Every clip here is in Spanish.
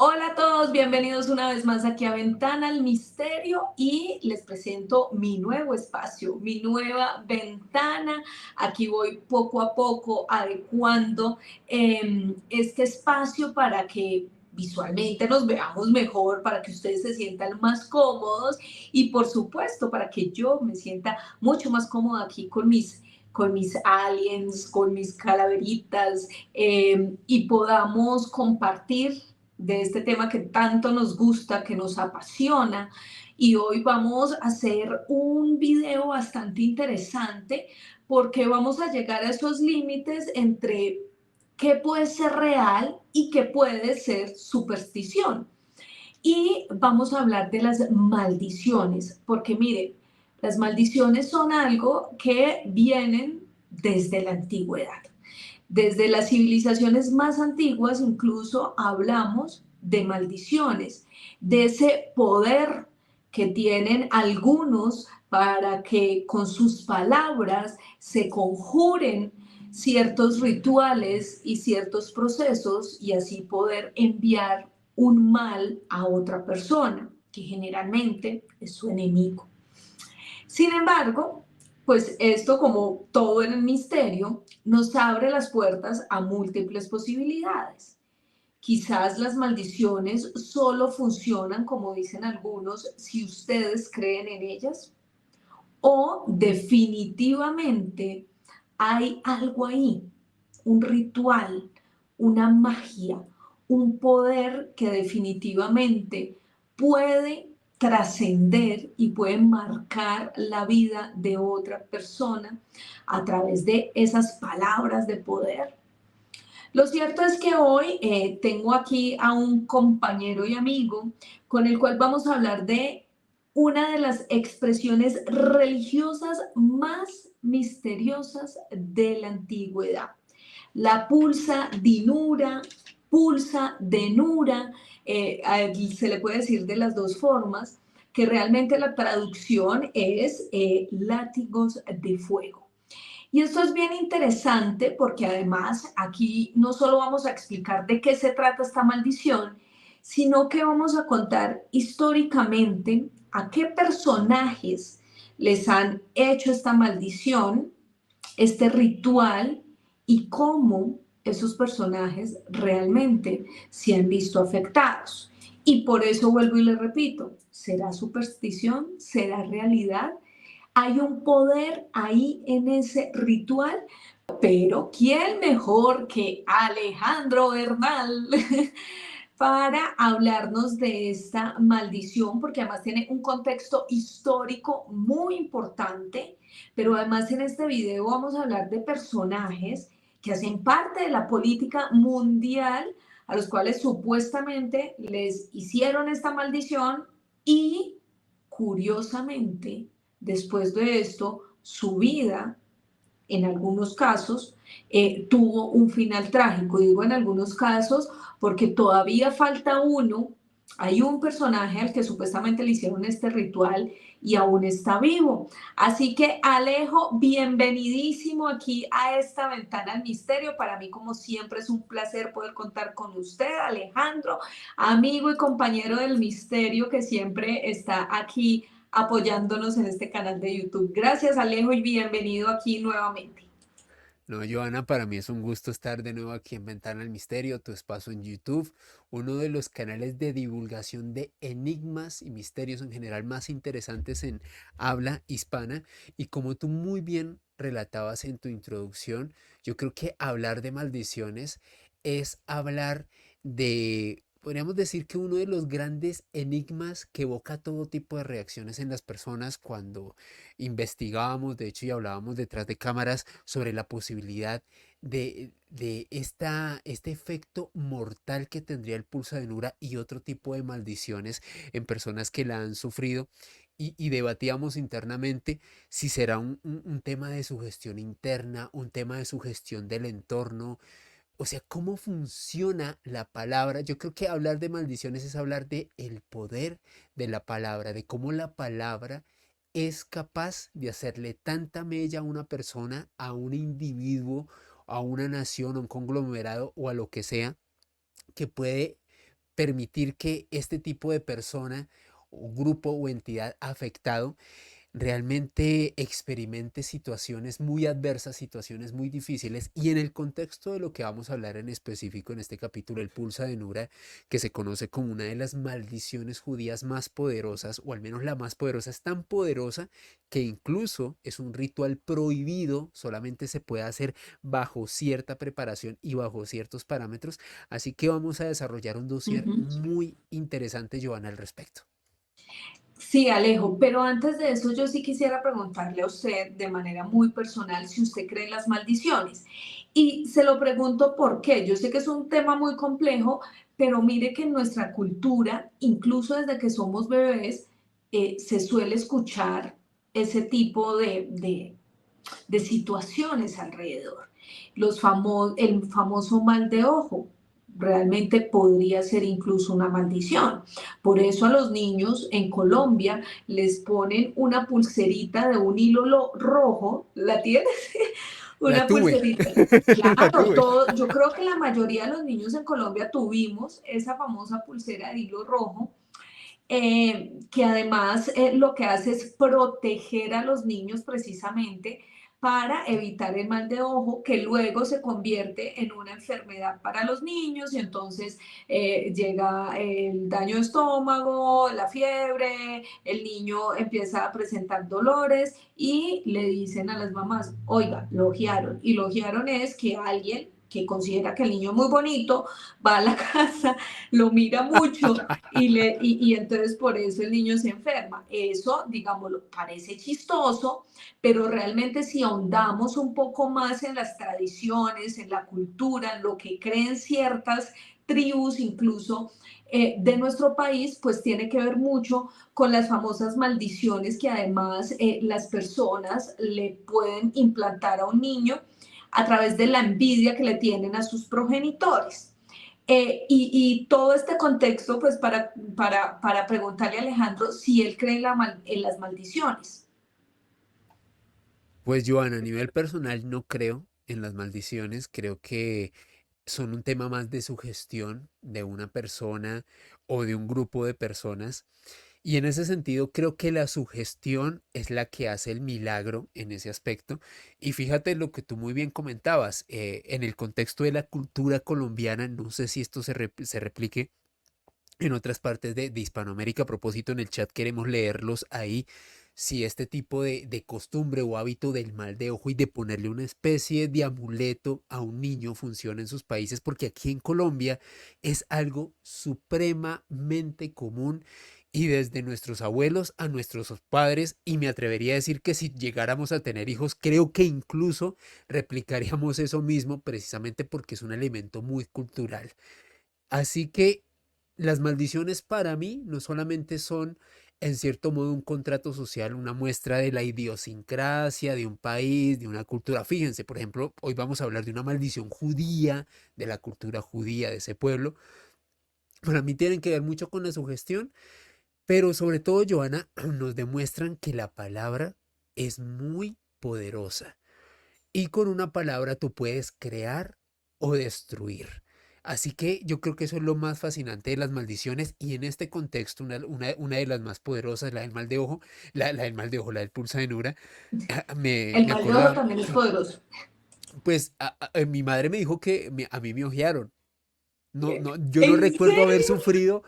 Hola a todos, bienvenidos una vez más aquí a Ventana al Misterio y les presento mi nuevo espacio, mi nueva ventana. Aquí voy poco a poco adecuando este espacio para que visualmente nos veamos mejor, para que ustedes se sientan más cómodos y por supuesto para que yo me sienta mucho más cómoda aquí con mis aliens, con mis calaveritas y podamos compartir de este tema que tanto nos gusta, que nos apasiona. Y hoy vamos a hacer un video bastante interesante porque vamos a llegar a esos límites entre qué puede ser real y qué puede ser superstición. Y vamos a hablar de las maldiciones, porque mire, las maldiciones son algo que vienen desde la antigüedad. Desde las civilizaciones más antiguas incluso hablamos de maldiciones, de ese poder que tienen algunos para que con sus palabras se conjuren ciertos rituales y ciertos procesos y así poder enviar un mal a otra persona, que generalmente es su enemigo. Sin embargo, pues esto, como todo en el misterio, nos abre las puertas a múltiples posibilidades. Quizás las maldiciones solo funcionan, como dicen algunos, si ustedes creen en ellas, o definitivamente hay algo ahí, un ritual, una magia, un poder que definitivamente puede trascender y puede marcar la vida de otra persona a través de esas palabras de poder. Lo cierto es que hoy tengo aquí a un compañero y amigo con el cual vamos a hablar de una de las expresiones religiosas más misteriosas de la antigüedad. La pulsa dinura, pulsa denura, se le puede decir de las dos formas, que realmente la traducción es látigos de fuego. Y esto es bien interesante porque además aquí no solo vamos a explicar de qué se trata esta maldición, sino que vamos a contar históricamente a qué personajes les han hecho esta maldición, este ritual y cómo esos personajes realmente se han visto afectados. Y por eso vuelvo y le repito, ¿será superstición? ¿Será realidad? Hay un poder ahí en ese ritual, pero ¿quién mejor que Alejandro Bernal para hablarnos de esta maldición? Porque además tiene un contexto histórico muy importante, pero además en este video vamos a hablar de personajes que hacen parte de la política mundial, a los cuales supuestamente les hicieron esta maldición y curiosamente después de esto su vida en algunos casos tuvo un final trágico. Digo en algunos casos porque todavía falta uno. Hay un personaje al que supuestamente le hicieron este ritual y aún está vivo. Así que Alejo, bienvenidísimo aquí a esta ventana al misterio. Para mí, como siempre, es un placer poder contar con usted, Alejandro, amigo y compañero del misterio que siempre está aquí apoyándonos en este canal de YouTube. Gracias, Alejo, y bienvenido aquí nuevamente. No, Joana, para mí es un gusto estar de nuevo aquí en Ventana al Misterio, tu espacio en YouTube, uno de los canales de divulgación de enigmas y misterios en general más interesantes en habla hispana. Y como tú muy bien relatabas en tu introducción, yo creo que hablar de maldiciones es hablar de, podríamos decir que uno de los grandes enigmas que evoca todo tipo de reacciones en las personas cuando investigábamos, de hecho, y hablábamos detrás de cámaras sobre la posibilidad de este efecto mortal que tendría el pulso de Nura y otro tipo de maldiciones en personas que la han sufrido. Y debatíamos internamente si será un tema de sugestión interna, un tema de sugestión del entorno, o sea, cómo funciona la palabra. Yo creo que hablar de maldiciones es hablar de el poder de la palabra, de cómo la palabra es capaz de hacerle tanta mella a una persona, a un individuo, a una nación, a un conglomerado o a lo que sea, que puede permitir que este tipo de persona o grupo o entidad afectado realmente experimente situaciones muy adversas, situaciones muy difíciles, y en el contexto de lo que vamos a hablar en específico en este capítulo, el Pulsa de Nura, que se conoce como una de las maldiciones judías más poderosas, o al menos la más poderosa, es tan poderosa que incluso es un ritual prohibido, solamente se puede hacer bajo cierta preparación y bajo ciertos parámetros, así que vamos a desarrollar un dossier Ujú. muy interesante, Joana, al respecto. Sí, Alejo, pero antes de eso yo sí quisiera preguntarle a usted de manera muy personal si usted cree en las maldiciones. Y se lo pregunto por qué. Yo sé que es un tema muy complejo, pero mire que en nuestra cultura, incluso desde que somos bebés, se suele escuchar ese tipo de situaciones alrededor. El famoso mal de ojo realmente podría ser incluso una maldición. Por eso a los niños en Colombia les ponen una pulserita de un hilo rojo, ¿la tienes? La Una tuve, pulserita. la Claro, tuve. yo creo que la mayoría de los niños en Colombia tuvimos esa famosa pulsera de hilo rojo, que además lo que hace es proteger a los niños precisamente para evitar el mal de ojo, que luego se convierte en una enfermedad para los niños y entonces llega el daño de estómago, la fiebre, el niño empieza a presentar dolores y le dicen a las mamás, oiga, lo ojearon. Y lo ojearon es que alguien que considera que el niño es muy bonito va a la casa, lo mira mucho y entonces por eso el niño se enferma. Eso, digámoslo, parece chistoso, pero realmente si ahondamos un poco más en las tradiciones, en la cultura, en lo que creen ciertas tribus incluso de nuestro país, pues tiene que ver mucho con las famosas maldiciones que además las personas le pueden implantar a un niño a través de la envidia que le tienen a sus progenitores. Y todo este contexto, pues para preguntarle a Alejandro si él cree en las maldiciones. Pues Joana, a nivel personal no creo en las maldiciones, creo que son un tema más de sugestión de una persona o de un grupo de personas. Y en ese sentido creo que la sugestión es la que hace el milagro en ese aspecto. Y fíjate lo que tú muy bien comentabas, en el contexto de la cultura colombiana, no sé si esto se replique en otras partes de Hispanoamérica. A propósito, en el chat queremos leerlos ahí. Si este tipo de costumbre o hábito del mal de ojo y de ponerle una especie de amuleto a un niño funciona en sus países, porque aquí en Colombia es algo supremamente común y desde nuestros abuelos a nuestros padres, y me atrevería a decir que si llegáramos a tener hijos, creo que incluso replicaríamos eso mismo precisamente porque es un elemento muy cultural. Así que las maldiciones para mí no solamente son en cierto modo un contrato social, una muestra de la idiosincrasia de un país, de una cultura. Fíjense, por ejemplo, hoy vamos a hablar de una maldición judía, de la cultura judía de ese pueblo. Para mí tienen que ver mucho con la sugestión, pero sobre todo, Joana, nos demuestran que la palabra es muy poderosa. Y con una palabra tú puedes crear o destruir. Así que yo creo que eso es lo más fascinante de las maldiciones, y en este contexto una de las más poderosas, la del mal de ojo, la del mal de ojo, la del pulsa de Nura, El me mal de ojo acuerda, también es poderoso. pues mi madre me dijo que a mí me ojearon. No, no, yo no ¿En recuerdo haber serio? sufrido,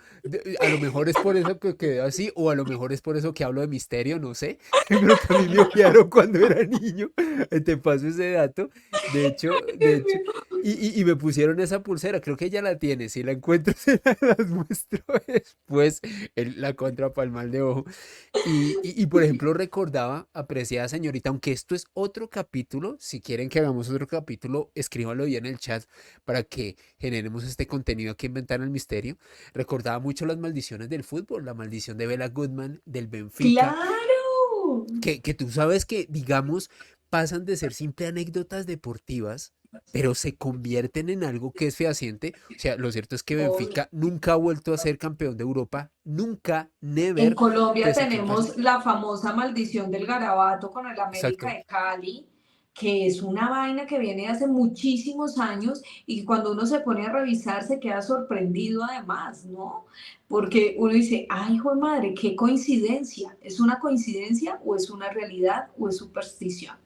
a lo mejor es por eso que quedé así, o a lo mejor es por eso que hablo de misterio, no sé, pero que a mí me ojearon cuando era niño, te paso ese dato, de hecho, y me pusieron esa pulsera, creo que ella la tiene, si la encuentro se las muestro después, la contrapalmal de ojo, por ejemplo, recordaba, apreciada señorita, aunque esto es otro capítulo, si quieren que hagamos otro capítulo, escríbanlo ya en el chat para que generemos este contenido aquí en Ventana al Misterio. Recordaba mucho las maldiciones del fútbol, la maldición de Bela Goodman, del Benfica, Claro. que tú sabes que, digamos, pasan de ser simple anécdotas deportivas, pero se convierten en algo que es fehaciente. O sea, lo cierto es que Obvio. Benfica nunca ha vuelto a ser campeón de Europa, nunca, En never, Colombia pese a que han pasado. tenemos la famosa maldición del garabato con el América Exacto. de Cali, que es una vaina que viene hace muchísimos años y que cuando uno se pone a revisar se queda sorprendido además, ¿no? Porque uno dice, ay, hijo de madre, qué coincidencia. ¿Es una coincidencia o es una realidad o es superstición?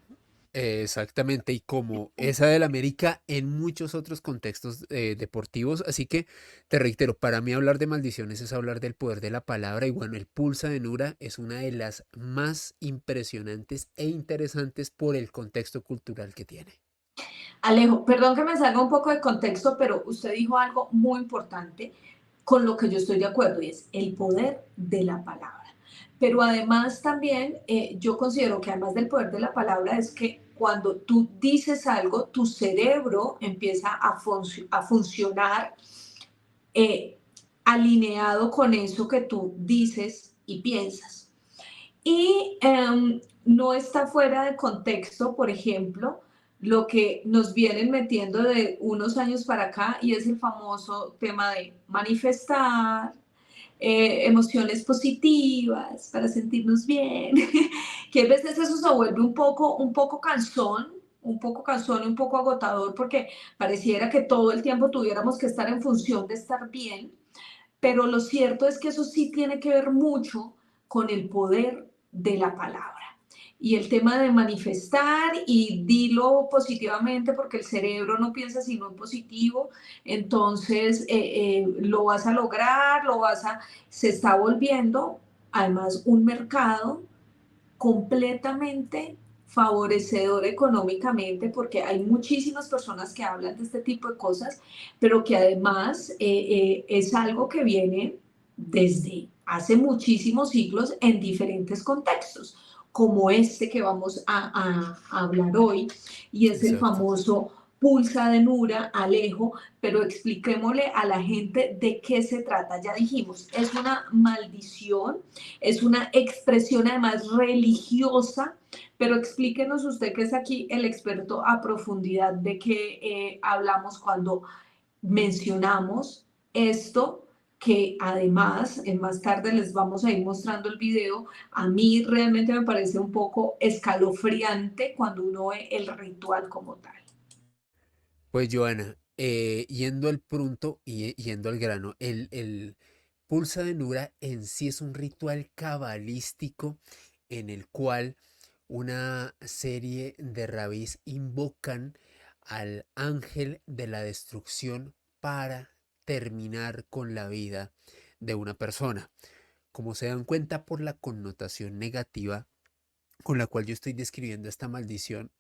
Exactamente, y como esa del América en muchos otros contextos deportivos, así que te reitero, para mí hablar de maldiciones es hablar del poder de la palabra y bueno, el Pulsa de Nura es una de las más impresionantes e interesantes por el contexto cultural que tiene. Alejo, perdón que me salga un poco de contexto, pero usted dijo algo muy importante con lo que yo estoy de acuerdo y es el poder de la palabra. Pero además también yo considero que además del poder de la palabra es que cuando tú dices algo, tu cerebro empieza a funcionar eh, alineado con eso que tú dices y piensas. Y no está fuera de contexto, por ejemplo, lo que nos vienen metiendo de unos años para acá y es el famoso tema de manifestar, emociones positivas para sentirnos bien, que a veces eso se vuelve un poco cansón y un poco agotador porque pareciera que todo el tiempo tuviéramos que estar en función de estar bien, pero lo cierto es que eso sí tiene que ver mucho con el poder de la palabra. Y el tema de manifestar y dilo positivamente porque el cerebro no piensa sino en positivo, entonces lo vas a lograr, se está volviendo además un mercado completamente favorecedor económicamente porque hay muchísimas personas que hablan de este tipo de cosas, pero que además es algo que viene desde hace muchísimos siglos en diferentes contextos, como este que vamos a hablar hoy, y es el Exacto. famoso Pulsa de Nura, Alejo, pero expliquémosle a la gente de qué se trata. Ya dijimos, es una maldición, es una expresión además religiosa, pero explíquenos usted que es aquí el experto a profundidad de qué hablamos cuando mencionamos esto, que además más tarde les vamos a ir mostrando el video. A mí realmente me parece un poco escalofriante cuando uno ve el ritual como tal. Pues Joana, yendo al punto y yendo al grano, el Pulsa de Nura en sí es un ritual cabalístico en el cual una serie de rabís invocan al ángel de la destrucción para terminar con la vida de una persona. Como se dan cuenta por la connotación negativa con la cual yo estoy describiendo esta maldición,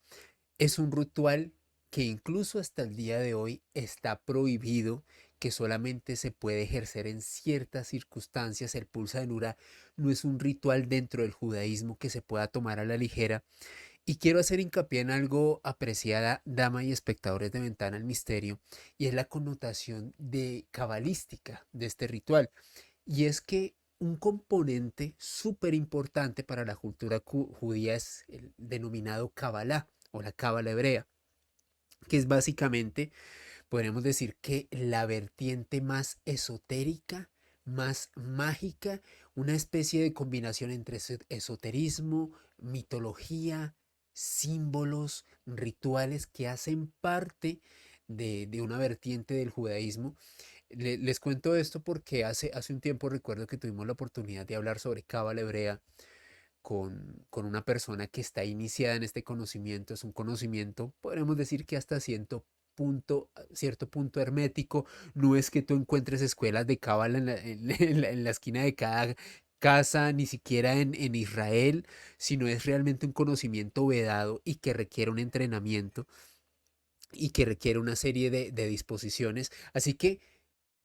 es un ritual que incluso hasta el día de hoy está prohibido, que solamente se puede ejercer en ciertas circunstancias. El pulsa de Nura no es un ritual dentro del judaísmo que se pueda tomar a la ligera. Y quiero hacer hincapié en algo, apreciada dama y espectadores de Ventana al Misterio, y es la connotación de cabalística de este ritual. Y es que un componente súper importante para la cultura judía es el denominado Kabbalah o la Cábala hebrea, que es básicamente, podríamos decir que la vertiente más esotérica, más mágica, una especie de combinación entre esoterismo, mitología, símbolos, rituales que hacen parte de una vertiente del judaísmo. Les cuento esto porque hace un tiempo recuerdo que tuvimos la oportunidad de hablar sobre Cábala hebrea con una persona que está iniciada en este conocimiento. Es un conocimiento, podríamos decir que hasta cierto punto hermético. No es que tú encuentres escuelas de cábala en la esquina de cada casa, ni siquiera en Israel, sino es realmente un conocimiento vedado y que requiere un entrenamiento y que requiere una serie de disposiciones. Así que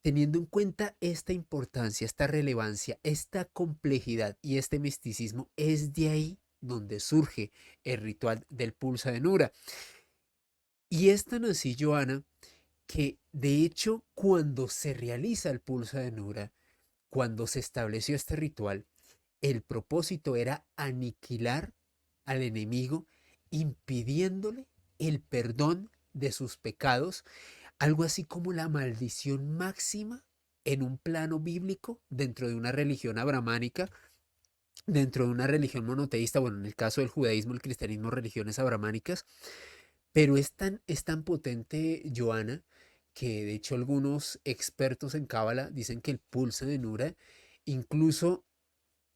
teniendo en cuenta esta importancia, esta relevancia, esta complejidad y este misticismo, es de ahí donde surge el ritual del pulsa de Nura. Y es tan así, Joana, que de hecho cuando se realiza el pulsa de Nura, cuando se estableció este ritual, el propósito era aniquilar al enemigo, impidiéndole el perdón de sus pecados, algo así como la maldición máxima en un plano bíblico dentro de una religión abramánica, dentro de una religión monoteísta, bueno, en el caso del judaísmo, el cristianismo, religiones abramánicas, pero es tan potente, Joana, que de hecho algunos expertos en Cábala dicen que el pulso de Nura incluso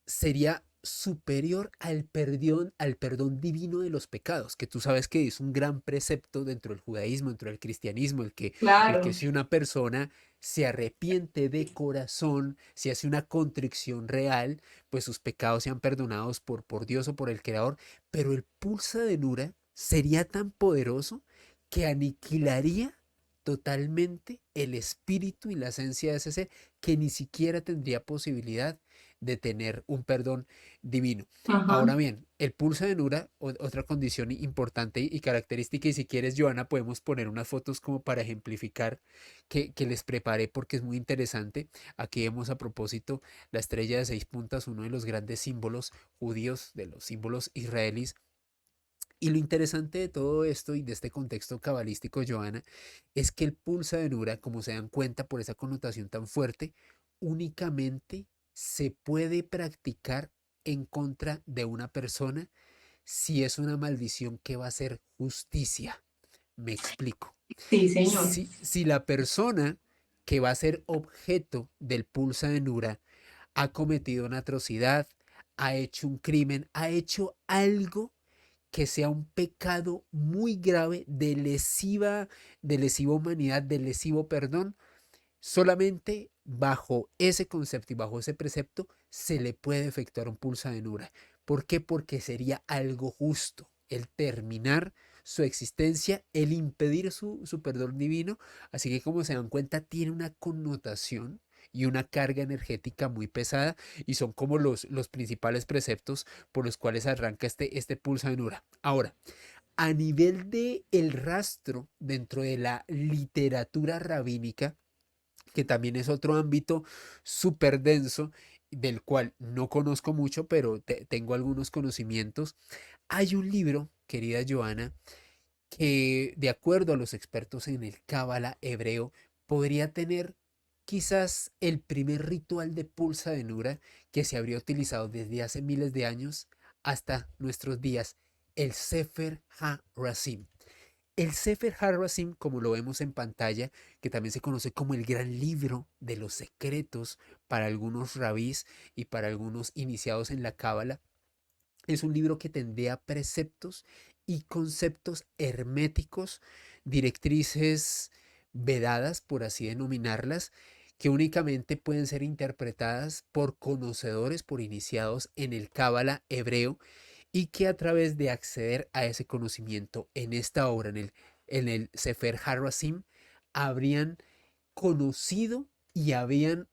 sería superior al perdón divino de los pecados, que tú sabes que es un gran precepto dentro del judaísmo, dentro del cristianismo, el que Claro. si una persona se arrepiente de corazón, si hace una contrición real, pues sus pecados sean perdonados por Dios o por el Creador, pero el pulsa de Nura sería tan poderoso que aniquilaría totalmente el espíritu y la esencia de ese ser, que ni siquiera tendría posibilidad de tener un perdón divino. Ajá. Ahora bien, el pulso de Nura, otra condición importante y característica, y si quieres, Joana, podemos poner unas fotos como para ejemplificar que les preparé porque es muy interesante. Aquí vemos a propósito la estrella de 6 puntas, uno de los grandes símbolos judíos, de los símbolos israelíes. Y lo interesante de todo esto y de este contexto cabalístico, Joana, es que el pulsa de Nura, como se dan cuenta por esa connotación tan fuerte, únicamente se puede practicar en contra de una persona si es una maldición que va a ser justicia. Me explico. Sí, señor. Si la persona que va a ser objeto del pulsa de Nura ha cometido una atrocidad, ha hecho un crimen, ha hecho algo que sea un pecado muy grave de lesiva humanidad, de lesivo perdón, solamente bajo ese concepto y bajo ese precepto se le puede efectuar un pulsa de Nura. ¿Por qué? Porque sería algo justo el terminar su existencia, el impedir su perdón divino. Así que como se dan cuenta, tiene una connotación y una carga energética muy pesada y son como los principales preceptos por los cuales arranca este pulsa de Nura. Ahora, a nivel de el rastro dentro de la literatura rabínica, que también es otro ámbito súper denso, del cual no conozco mucho, pero tengo algunos conocimientos. Hay un libro, querida Joana, que de acuerdo a los expertos en el Cábala hebreo, podría tener quizás el primer ritual de pulsa de Nura que se habría utilizado desde hace miles de años hasta nuestros días, el Sefer HaRasim. El Sefer HaRasim, como lo vemos en pantalla, que también se conoce como el gran libro de los secretos para algunos rabís y para algunos iniciados en la Cábala, es un libro que tendría preceptos y conceptos herméticos, directrices vedadas, por así denominarlas, que únicamente pueden ser interpretadas por conocedores, por iniciados en el Cábala hebreo, y que a través de acceder a ese conocimiento en esta obra, en el Sefer HaRasim, habrían conocido y habrían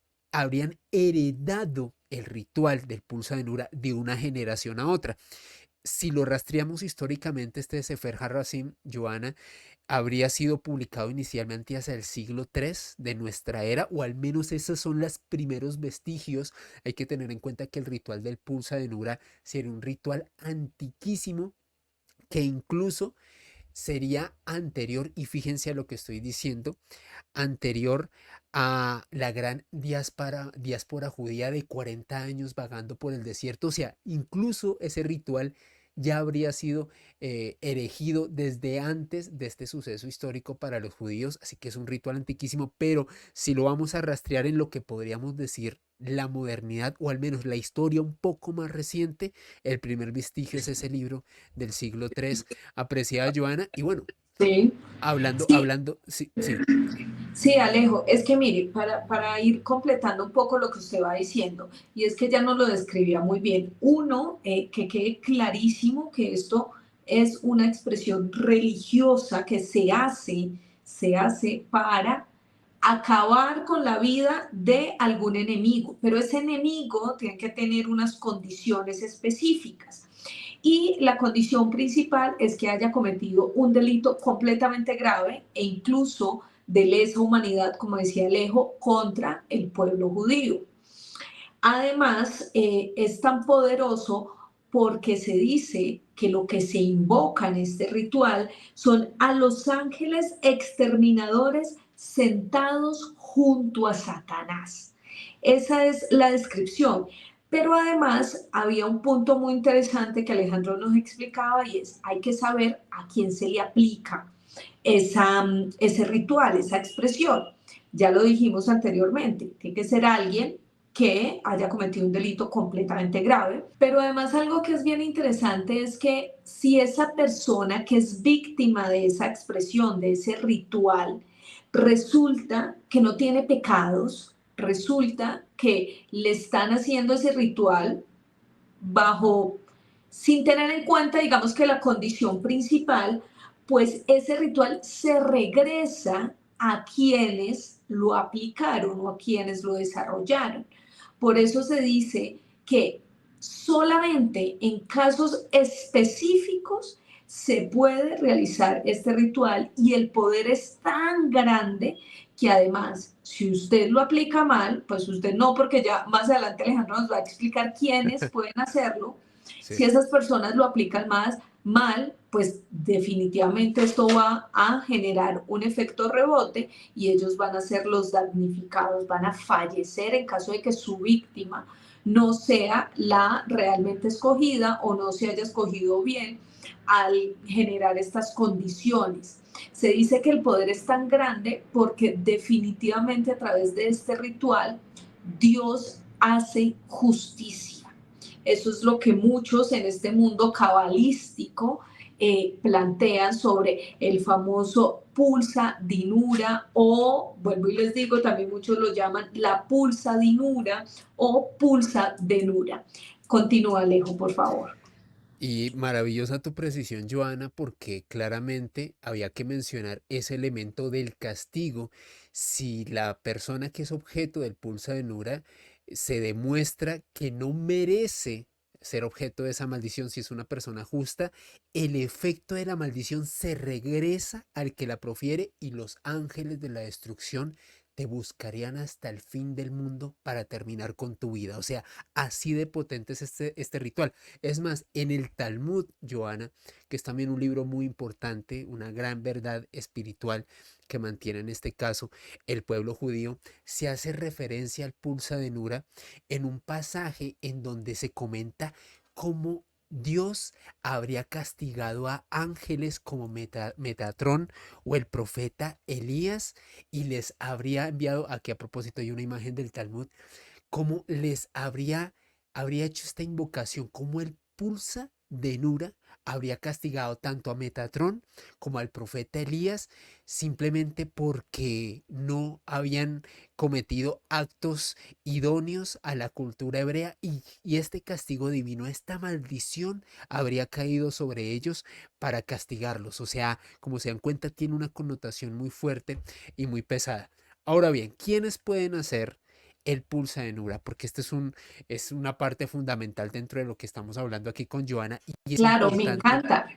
heredado el ritual del pulsa de Nura de una generación a otra. Si lo rastreamos históricamente, este Sefer HaRasim, Joana, habría sido publicado inicialmente hacia el siglo III de nuestra era, o al menos esos son los primeros vestigios. Hay que tener en cuenta que el ritual del pulsa de Nura sería un ritual antiquísimo que incluso sería anterior, y fíjense a lo que estoy diciendo, anterior a la gran diáspora judía de 40 años vagando por el desierto. O sea, incluso ese ritual ya habría sido erigido desde antes de este suceso histórico para los judíos, así que es un ritual antiquísimo, pero si lo vamos a rastrear en lo que podríamos decir la modernidad, o al menos la historia un poco más reciente, el primer vestigio es ese libro del siglo III, apreciada Joana, y bueno, Sí. Sí, sí, sí. sí, Alejo, es que mire, para ir completando un poco lo que usted va diciendo, y es que ya nos lo describía muy bien. Uno, que quede clarísimo que esto es una expresión religiosa que se hace para acabar con la vida de algún enemigo, pero ese enemigo tiene que tener unas condiciones específicas. Y la condición principal es que haya cometido un delito completamente grave e incluso de lesa humanidad, como decía Alejo, contra el pueblo judío. Además, es tan poderoso porque se dice que lo que se invoca en este ritual son a los ángeles exterminadores sentados junto a Satanás. Esa es la descripción. Pero además había un punto muy interesante que Alejandro nos explicaba y es, hay que saber a quién se le aplica ese ritual, esa expresión. Ya lo dijimos anteriormente, tiene que ser alguien que haya cometido un delito completamente grave, pero además algo que es bien interesante es que si esa persona que es víctima de esa expresión, de ese ritual, resulta que no tiene pecados, resulta que le están haciendo ese ritual bajo, sin tener en cuenta, digamos que la condición principal, pues ese ritual se regresa a quienes lo aplicaron o a quienes lo desarrollaron. Por eso se dice que solamente en casos específicos se puede realizar este ritual y el poder es tan grande que además, si usted lo aplica mal, pues usted no, porque ya más adelante Alejandro nos va a explicar quiénes pueden hacerlo. Si Sí. esas personas lo aplican más mal, pues definitivamente esto va a generar un efecto rebote y ellos van a ser los damnificados, van a fallecer en caso de que su víctima no sea la realmente escogida o no se haya escogido bien al generar estas condiciones. Se dice que el poder es tan grande porque definitivamente a través de este ritual Dios hace justicia. Eso es lo que muchos en este mundo cabalístico plantean sobre el famoso pulsa dinura o, vuelvo y les digo, también muchos lo llaman la pulsa dinura o pulsa denura. Continúa, Alejo, por favor. Y maravillosa tu precisión, Joana, porque claramente había que mencionar ese elemento del castigo. Si la persona que es objeto del pulsa de Nura se demuestra que no merece ser objeto de esa maldición, si es una persona justa, el efecto de la maldición se regresa al que la profiere y los ángeles de la destrucción te buscarían hasta el fin del mundo para terminar con tu vida. O sea, así de potente es este ritual. Es más, en el Talmud, Joana, que es también un libro muy importante, una gran verdad espiritual que mantiene en este caso el pueblo judío, se hace referencia al Pulsa de Nura en un pasaje en donde se comenta cómo Dios habría castigado a ángeles como Metatrón o el profeta Elías y les habría enviado, aquí a propósito hay una imagen del Talmud, cómo les habría hecho esta invocación, cómo el pulsa de Nura habría castigado tanto a Metatrón como al profeta Elías simplemente porque no habían cometido actos idóneos a la cultura hebrea y este castigo divino, esta maldición habría caído sobre ellos para castigarlos. O sea, como se dan cuenta, tiene una connotación muy fuerte y muy pesada. Ahora bien, ¿quiénes pueden hacer el pulsa de Nura? Porque este es una parte fundamental dentro de lo que estamos hablando aquí con Joana y es Claro, importante.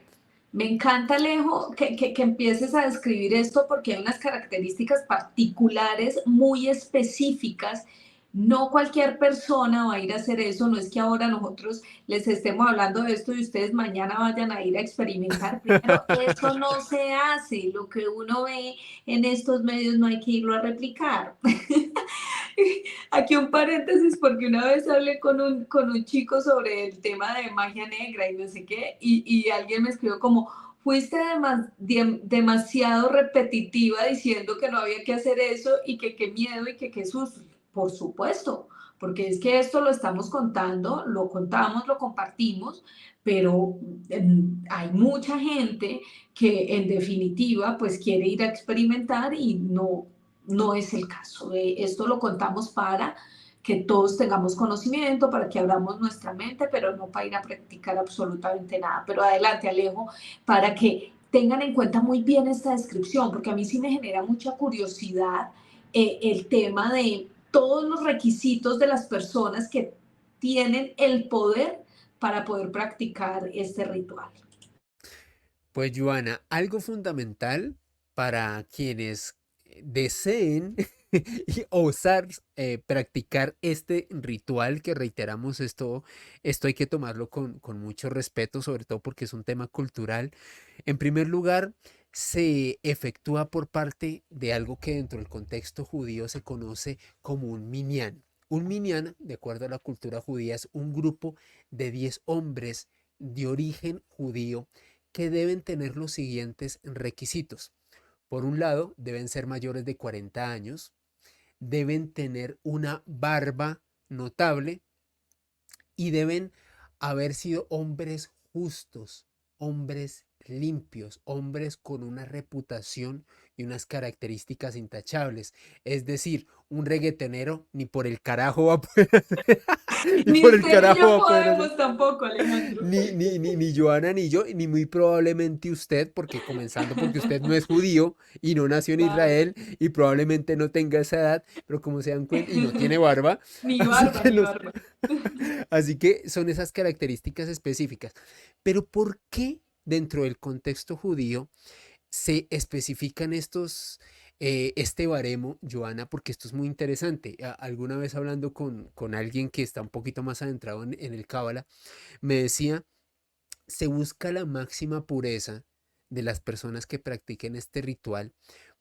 me encanta, Alejo, que empieces a describir esto porque hay unas características particulares muy específicas. No cualquier persona va a ir a hacer eso, no es que ahora nosotros les estemos hablando de esto y ustedes mañana vayan a ir a experimentar. Primero, eso no se hace, lo que uno ve en estos medios no hay que irlo a replicar. Aquí un paréntesis porque una vez hablé con un chico sobre el tema de magia negra y no sé qué, y alguien me escribió como, fuiste demasiado repetitiva diciendo que no había que hacer eso y que qué miedo y que qué susto. Por supuesto, porque es que esto lo estamos contando, lo contamos, lo compartimos, pero hay mucha gente que en definitiva pues quiere ir a experimentar y no es el caso. Esto lo contamos para que todos tengamos conocimiento, para que abramos nuestra mente, pero no para ir a practicar absolutamente nada. Pero adelante, Alejo, para que tengan en cuenta muy bien esta descripción, porque a mí sí me genera mucha curiosidad el tema de todos los requisitos de las personas que tienen el poder para poder practicar este ritual. Pues Joana, algo fundamental para quienes deseen y osar practicar este ritual que reiteramos esto hay que tomarlo con mucho respeto, sobre todo porque es un tema cultural. En primer lugar, se efectúa por parte de algo que dentro del contexto judío se conoce como un minyan. Un minyan, de acuerdo a la cultura judía, es un grupo de 10 hombres de origen judío que deben tener los siguientes requisitos. Por un lado, deben ser mayores de 40 años, deben tener una barba notable y deben haber sido hombres justos, hombres limpios, hombres con una reputación y unas características intachables. Es decir, un reggaetonero ni por el carajo va a poder hacer, ni Ni por el usted ni carajo yo va a poder hacer. podemos tampoco, Alejandro. Ni Joana ni yo, ni muy probablemente usted, porque comenzando porque usted no es judío y no nació en Claro. Israel y probablemente no tenga esa edad, pero como se dan cuenta, y no tiene barba, Ni así barba, que ni los, barba. así que son esas características específicas. Pero ¿por qué dentro del contexto judío se especifican este baremo, Joana? Porque esto es muy interesante. Alguna vez hablando con alguien que está un poquito más adentrado en el Cábala, me decía, se busca la máxima pureza de las personas que practiquen este ritual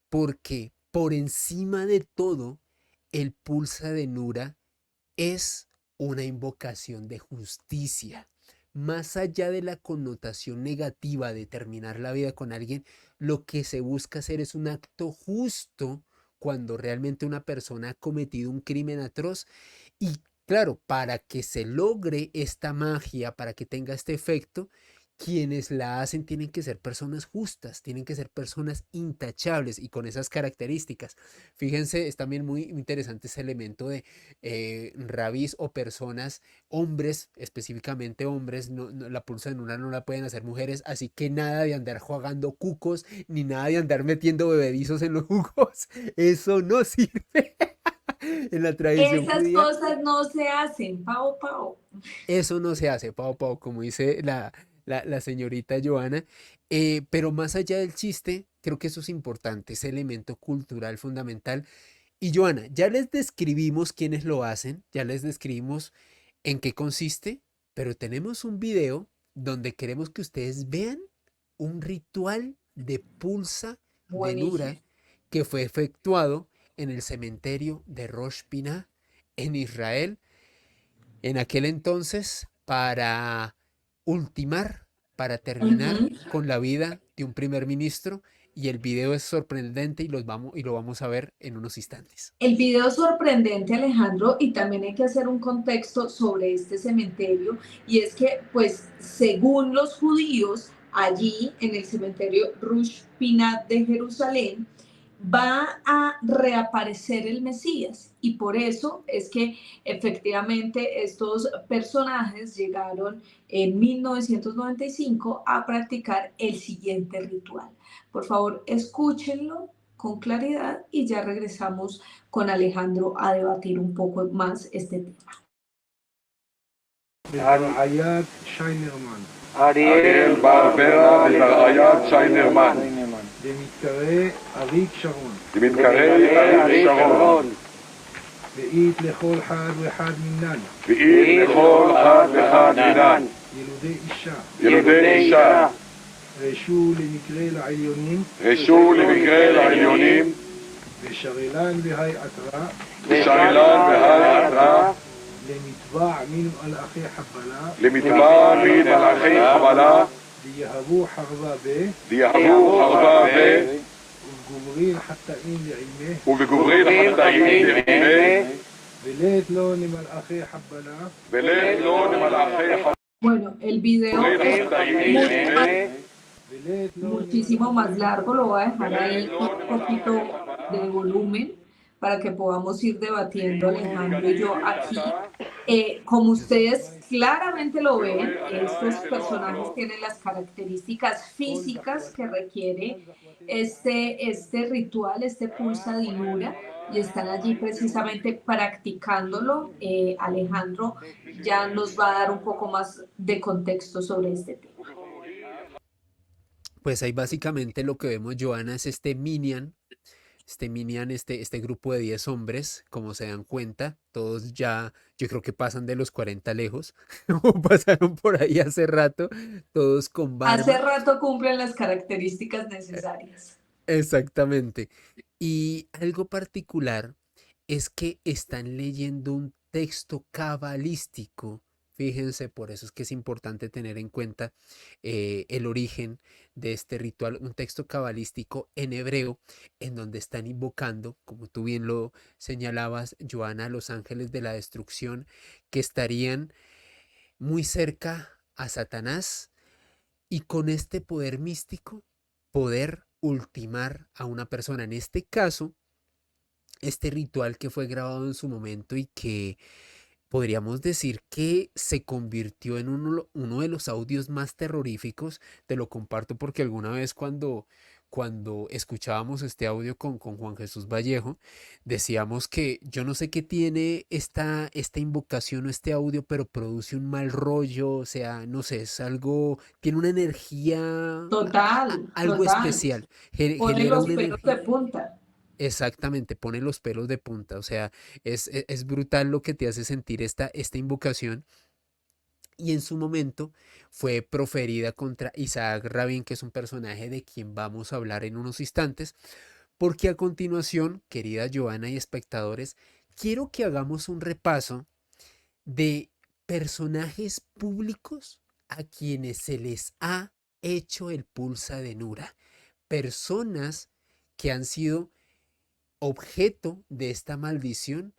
porque por encima de todo, el pulsa de Nura es una invocación de justicia. Más allá de la connotación negativa de terminar la vida con alguien, lo que se busca hacer es un acto justo cuando realmente una persona ha cometido un crimen atroz. Y claro, para que se logre esta magia, para que tenga este efecto, quienes la hacen tienen que ser personas justas, tienen que ser personas intachables y con esas características. Fíjense, es también muy interesante ese elemento de rabís o personas, hombres, específicamente hombres, la pulsa en una no la pueden hacer mujeres, así que nada de andar jugando cucos, ni nada de andar metiendo bebedizos en los jugos, eso no sirve. En la tradición Esas judía, cosas no se hacen, pao, pao. eso no se hace, pao, pao, como dice la señorita Joana. Pero más allá del chiste, creo que eso es importante, ese elemento cultural fundamental. Y Joana, ya les describimos quiénes lo hacen, ya les describimos en qué consiste, pero tenemos un video donde queremos que ustedes vean un ritual de pulsa de Buenísimo. Nura que fue efectuado en el cementerio de Rosh Pinah en Israel en aquel entonces para ultimar, para terminar Ujú. con la vida de un primer ministro y el video es sorprendente y lo vamos a ver en unos instantes. El video es sorprendente, Alejandro, y también hay que hacer un contexto sobre este cementerio, y es que, pues, según los judíos, allí en el cementerio Rosh Pinat de Jerusalén, va a reaparecer el Mesías, y por eso es que efectivamente estos personajes llegaron en 1995 a practicar el siguiente ritual. Por favor, escúchenlo con claridad y ya regresamos con Alejandro a debatir un poco más este tema. ברעיית שיינרמן, אריאל ברברה ורעיית שיינרמן, במתקרא אריק שרון, במתקרא אריק שרון, ואית לכל אחד ואחד מנן, ואית לכל אחד ואחד מינן, ילודי אישה, ילודי אישה, רשו למקרה לעליונים, רשו למקרה לעליונים, ושרלן בהי עטרה, ושרלן בהר עטרה, למטבע מן מלאכי חבלה, למטבע מן מלאכי חבלה, ויהבו חרבה ב, ויהבו חרבה ב, ובגוברין חטאים לעימה, ובגוברין חטאים לעימה, ולית לו למלאכי חבלה, ולית לו למלאכי חבלה, Bueno, el video es ולית לו muchísimo más largo, lo voy a dejar ahí un poquito de volumen para que podamos ir debatiendo Alejandro y yo aquí. Como ustedes claramente lo ven, estos personajes tienen las características físicas que requiere este ritual, este pulsa dinura, y están allí precisamente practicándolo. Alejandro ya nos va a dar un poco más de contexto sobre este tema. Pues ahí básicamente lo que vemos, Joana, es este grupo de 10 hombres, como se dan cuenta, todos ya, yo creo que pasan de los 40 lejos, o pasaron por ahí hace rato, todos con Hace barba. rato cumplen las características necesarias. Exactamente. Y algo particular es que están leyendo un texto cabalístico. Fíjense, por eso es que es importante tener en cuenta el origen de este ritual, un texto cabalístico en hebreo, en donde están invocando, como tú bien lo señalabas, Joana, a los ángeles de la destrucción, que estarían muy cerca a Satanás y con este poder místico poder ultimar a una persona. En este caso, este ritual que fue grabado en su momento y que podríamos decir que se convirtió en uno de los audios más terroríficos. Te lo comparto porque alguna vez cuando escuchábamos este audio con Juan Jesús Vallejo, decíamos que yo no sé qué tiene esta invocación o este audio, pero produce un mal rollo, o sea, no sé, es algo, tiene una energía, Total, algo total. especial, Pone genera los una pelos de energía. punta. Exactamente, pone los pelos de punta, o sea, es brutal lo que te hace sentir esta invocación y en su momento fue proferida contra Isaac Rabin, que es un personaje de quien vamos a hablar en unos instantes, porque a continuación, querida Joana y espectadores, quiero que hagamos un repaso de personajes públicos a quienes se les ha hecho el pulsa de Nura, personas que han sido objeto de esta maldición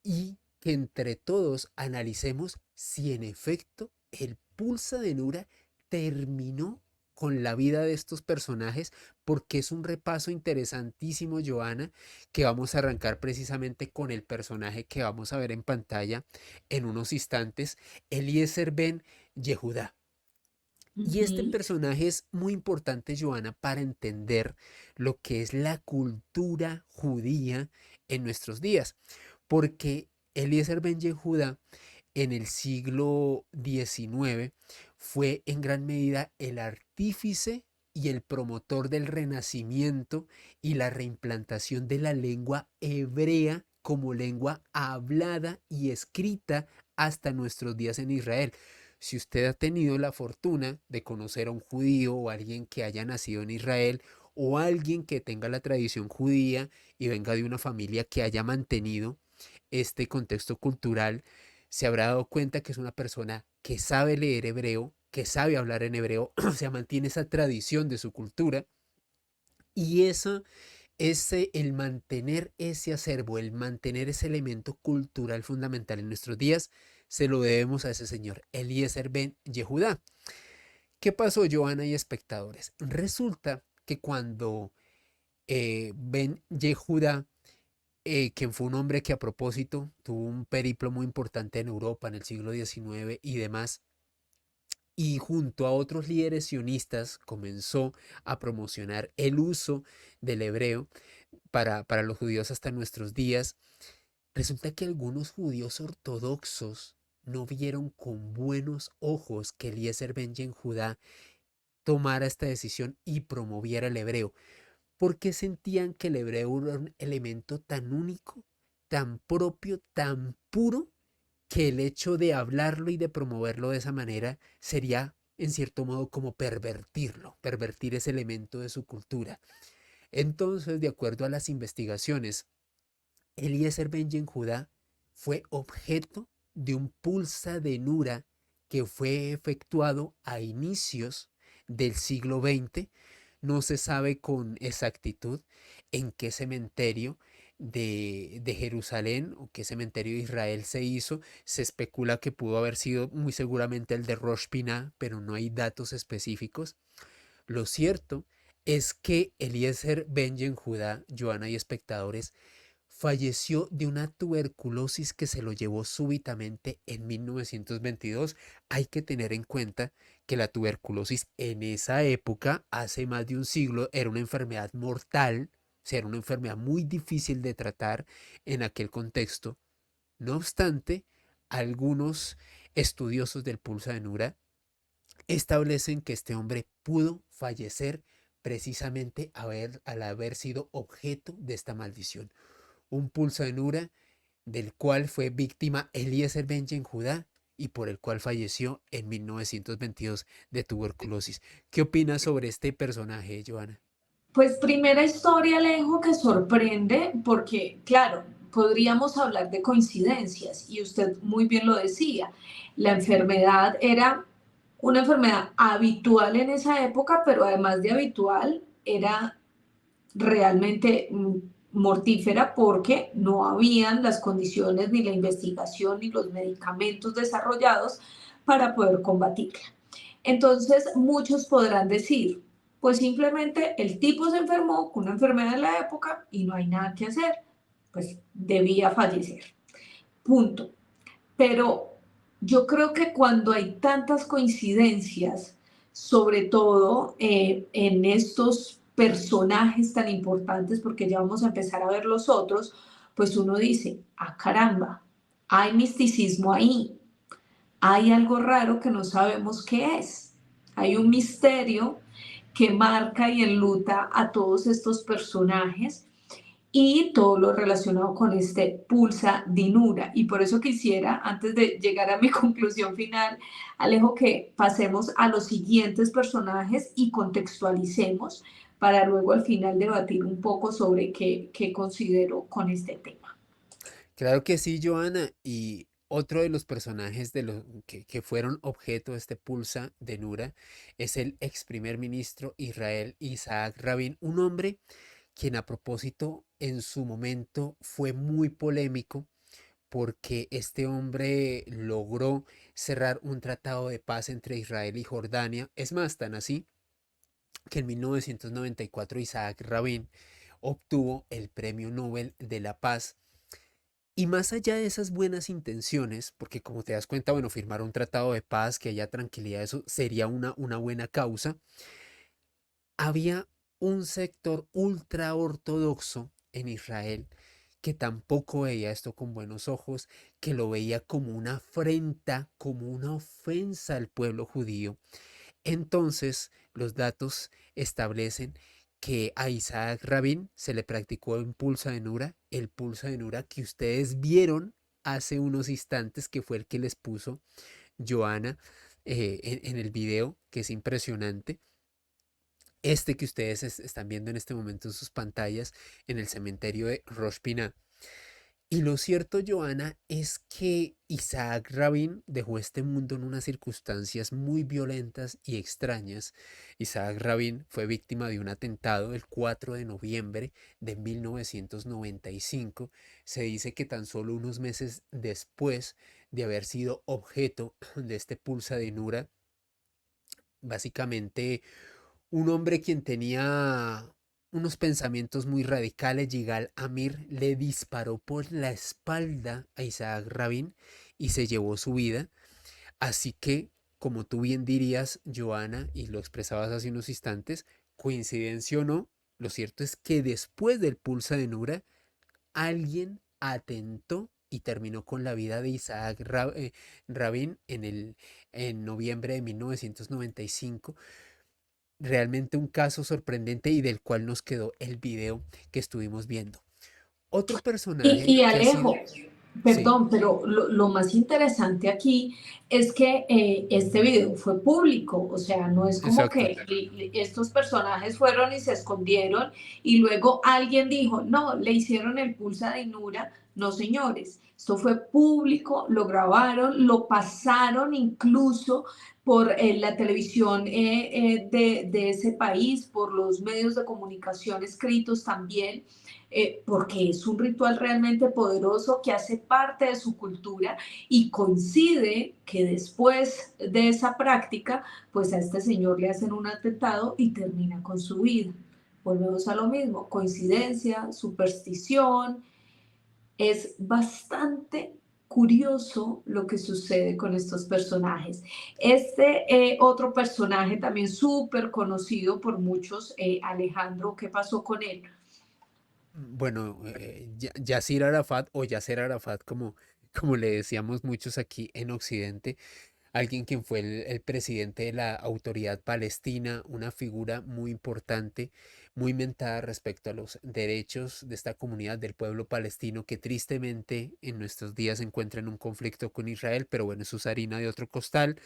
y que entre todos analicemos si en efecto el pulsa de Nura terminó con la vida de estos personajes, porque es un repaso interesantísimo, Joana, que vamos a arrancar precisamente con el personaje que vamos a ver en pantalla en unos instantes, Eliezer ben Yehudá. Y este Ujú. personaje es muy importante, Joana, para entender lo que es la cultura judía en nuestros días, porque Eliezer ben Yehuda en el siglo XIX fue en gran medida el artífice y el promotor del renacimiento y la reimplantación de la lengua hebrea como lengua hablada y escrita hasta nuestros días en Israel. Si usted ha tenido la fortuna de conocer a un judío o alguien que haya nacido en Israel o alguien que tenga la tradición judía y venga de una familia que haya mantenido este contexto cultural, se habrá dado cuenta que es una persona que sabe leer hebreo, que sabe hablar en hebreo, o sea, mantiene esa tradición de su cultura y eso el mantener ese acervo, el mantener ese elemento cultural fundamental en nuestros días, se lo debemos a ese señor, Eliezer ben Yehudá. ¿Qué pasó, Joana y espectadores? Resulta que cuando Ben Yehudá, quien fue un hombre que a propósito tuvo un periplo muy importante en Europa en el siglo XIX y demás, y junto a otros líderes sionistas comenzó a promocionar el uso del hebreo para los judíos hasta nuestros días. Resulta que algunos judíos ortodoxos no vieron con buenos ojos que Eliezer ben Judá tomara esta decisión y promoviera el hebreo, porque sentían que el hebreo era un elemento tan único, tan propio, tan puro, que el hecho de hablarlo y de promoverlo de esa manera sería, en cierto modo, como pervertirlo, pervertir ese elemento de su cultura. Entonces, de acuerdo a las investigaciones, Eliezer ben Judá fue objeto de un pulsa de Nura que fue efectuado a inicios del siglo XX. No se sabe con exactitud en qué cementerio de Jerusalén o qué cementerio de Israel se hizo. Se especula que pudo haber sido muy seguramente el de Rosh Pinah, pero no hay datos específicos. Lo cierto es que Eliezer ben Judá, Joana y espectadores, falleció de una tuberculosis que se lo llevó súbitamente en 1922. Hay que tener en cuenta que la tuberculosis en esa época, hace más de un siglo, era una enfermedad mortal, o sea, era una enfermedad muy difícil de tratar en aquel contexto. No obstante, algunos estudiosos del pulsa de Nura establecen que este hombre pudo fallecer precisamente al haber sido objeto de esta maldición. Un pulso de Nura del cual fue víctima Eliezer ben Judá y por el cual falleció en 1922 de tuberculosis. ¿Qué opinas sobre este personaje, Joana? Pues primera historia, Alejo, que sorprende porque, claro, podríamos hablar de coincidencias, y usted muy bien lo decía, la enfermedad era una enfermedad habitual en esa época, pero además de habitual, era realmente mortífera porque no habían las condiciones ni la investigación ni los medicamentos desarrollados para poder combatirla. Entonces, muchos podrán decir, pues simplemente el tipo se enfermó con una enfermedad de la época y no hay nada que hacer, pues debía fallecer. Punto. Pero yo creo que cuando hay tantas coincidencias, sobre todo en estos personajes tan importantes, porque ya vamos a empezar a ver los otros, pues uno dice, ah caramba, hay misticismo ahí, hay algo raro que no sabemos qué es, hay un misterio que marca y enluta a todos estos personajes y todo lo relacionado con este pulsa dinura. Y por eso quisiera, antes de llegar a mi conclusión final, Alejo, que pasemos a los siguientes personajes y contextualicemos para luego al final debatir un poco sobre qué considero con este tema. Claro que sí, Joana. Y otro de los personajes de los que fueron objeto de este pulsa de Nura es el ex primer ministro Israel Isaac Rabin, un hombre quien a propósito en su momento fue muy polémico porque este hombre logró cerrar un tratado de paz entre Israel y Jordania. Es más, tan así que en 1994 Isaac Rabin obtuvo el Premio Nobel de la Paz. Y más allá de esas buenas intenciones, porque como te das cuenta, bueno, firmar un tratado de paz, que haya tranquilidad, eso sería una buena causa, había un sector ultra ortodoxo en Israel que tampoco veía esto con buenos ojos, que lo veía como una afrenta, como una ofensa al pueblo judío. Entonces, los datos establecen que a Isaac Rabin se le practicó un pulsa de Nura, el pulsa de Nura que ustedes vieron hace unos instantes, que fue el que les puso Joana en el video, que es impresionante. Este que ustedes están viendo en este momento en sus pantallas en el cementerio de Rosh Pinah. Y lo cierto, Joana, es que Isaac Rabin dejó este mundo en unas circunstancias muy violentas y extrañas. Isaac Rabin fue víctima de un atentado el 4 de noviembre de 1995. Se dice que tan solo unos meses después de haber sido objeto de este pulsa de Nura, básicamente un hombre quien tenía unos pensamientos muy radicales, Yigal Amir, le disparó por la espalda a Isaac Rabin y se llevó su vida. Así que, como tú bien dirías, Joana, y lo expresabas hace unos instantes, coincidencia o no, lo cierto es que después del pulsa de Nura, alguien atentó y terminó con la vida de Isaac Rabin en noviembre de 1995. Realmente un caso sorprendente y del cual nos quedó el video que estuvimos viendo. Otro personaje Y que ha Alejo, sido... Sí, perdón, pero lo más interesante aquí es que este video fue público, o sea, no es como exacto. que estos personajes fueron y se escondieron y luego alguien dijo, no, le hicieron el pulsa de Nura, no señores, esto fue público, lo grabaron, lo pasaron incluso por la televisión de ese país, por los medios de comunicación escritos también, porque es un ritual realmente poderoso que hace parte de su cultura y coincide que después de esa práctica, pues a este señor le hacen un atentado y termina con su vida. Volvemos a lo mismo, coincidencia, superstición, es bastante curioso lo que sucede con estos personajes. Otro personaje también súper conocido por muchos, Alejandro, ¿qué pasó con él? Bueno, Yasir Arafat o Yasser Arafat, como le decíamos muchos aquí en Occidente, alguien quien fue el presidente de la autoridad palestina, una figura muy importante, muy mentada respecto a los derechos de esta comunidad del pueblo palestino que tristemente en nuestros días se encuentra en un conflicto con Israel, pero bueno, eso es harina de otro costal.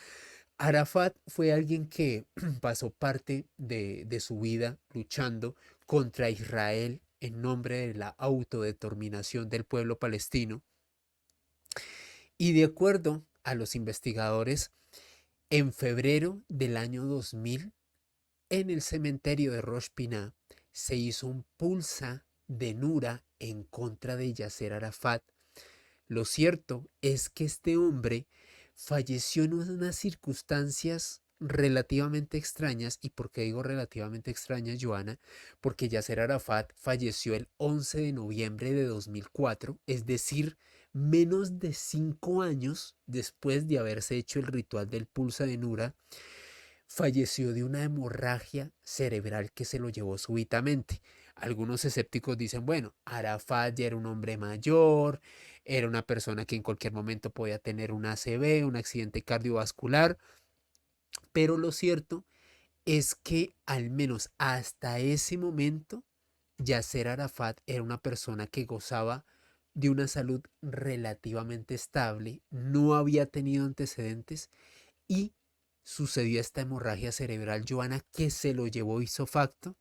Arafat fue alguien que pasó parte de su vida luchando contra Israel en nombre de la autodeterminación del pueblo palestino. Y de acuerdo a los investigadores, en febrero del año 2000, en el cementerio de Rosh Pinah, se hizo un pulsa de Nura en contra de Yasser Arafat. Lo cierto es que este hombre falleció en unas circunstancias relativamente extrañas. ¿Y por qué digo relativamente extrañas, Joana? Porque Yasser Arafat falleció el 11 de noviembre de 2004, es decir, menos de 5 años después de haberse hecho el ritual del pulsa de Nura. Falleció de una hemorragia cerebral que se lo llevó súbitamente. Algunos escépticos dicen, bueno, Arafat ya era un hombre mayor, era una persona que en cualquier momento podía tener un ACV, un accidente cardiovascular, pero lo cierto es que al menos hasta ese momento, Yasser Arafat era una persona que gozaba de una salud relativamente estable, no había tenido antecedentes y sucedió esta hemorragia cerebral, Joana, que se lo llevó ipso facto